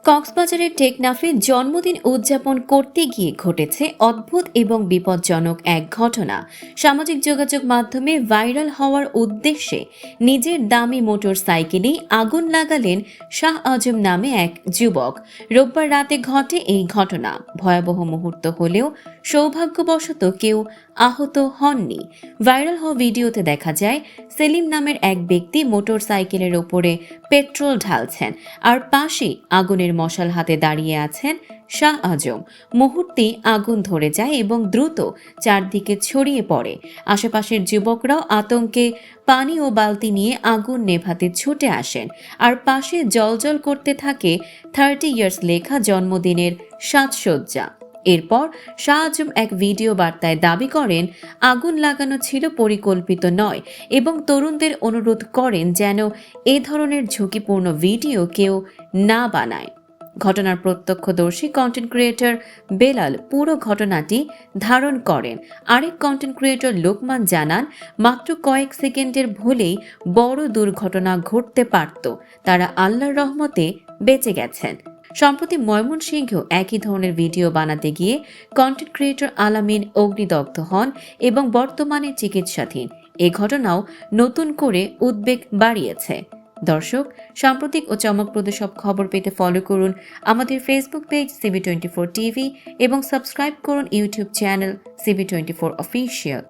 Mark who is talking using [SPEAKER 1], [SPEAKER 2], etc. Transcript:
[SPEAKER 1] কক্সবাজারের টেকনাফে জন্মদিন উদযাপন করতে গিয়ে ঘটেছে অদ্ভুত এবং বিপজ্জনক এক ঘটনা। সামাজিক যোগাযোগ মাধ্যমে ভাইরাল হওয়ার উদ্দেশ্যে নিজের দামি মোটর সাইকেলেই আগুন লাগালেন শাহ আজম নামে এক যুবক। রোববার রাতে ঘটে এই ঘটনা। ভয়াবহ মুহূর্ত হলেও সৌভাগ্যবশত কেউ আহত হননি। ভাইরাল হওয়া ভিডিওতে দেখা যায় সেলিম নামের এক ব্যক্তি মোটর সাইকেলের ওপরে পেট্রোল ঢালছেন, আর পাশেই আগুনের মশাল হাতে দাঁড়িয়ে আছেন শাহ আজম। মুহূর্তেই আগুন ধরে যায় এবং দ্রুত চারদিকে ছড়িয়ে পড়ে। আশেপাশের যুবকরাও আতঙ্কে পানি ও বালতি নিয়ে আগুন নেভাতে ছুটে আসেন, আর পাশে জ্বলজ্বল করতে থাকে 30 ইয়ার্স লেখা জন্মদিনের সাজসজ্জা। এরপর শাহ আজম এক ভিডিও বার্তায় দাবি করেন আগুন লাগানো ছিল পরিকল্পিত নয় এবং তরুণদের অনুরোধ করেন যেন এ ধরনের ঝুঁকিপূর্ণ ভিডিও কেউ না বানায়। ঘটনার প্রত্যক্ষদর্শী কন্টেন্ট ক্রিয়েটর বেলাল পুরো ঘটনাটি ধারণ করেন। আরেক কন্টেন্ট ক্রিয়েটর লোকমান জানান, মাত্র কয়েক সেকেন্ডের ভুলেই বড় দুর্ঘটনা ঘটতে পারত। তারা আল্লাহর রহমতে বেঁচে গেছেন। সম্প্রতি ময়মনসিংহেও একই ধরনের ভিডিও বানাতে গিয়ে কন্টেন্ট ক্রিয়েটর আলামিন অগ্নিদগ্ধ হন এবং বর্তমানে চিকিৎসাধীন। এ ঘটনাও নতুন করে উদ্বেগ বাড়িয়েছে। দর্শক, সাম্প্রতিক ও চমকপ্রদ সব খবর পেতে ফলো করুন আমাদের ফেসবুক পেজ সিবি24 টিভি এবং সাবস্ক্রাইব করুন ইউটিউব চ্যানেল সিবি24 অফিসিয়াল।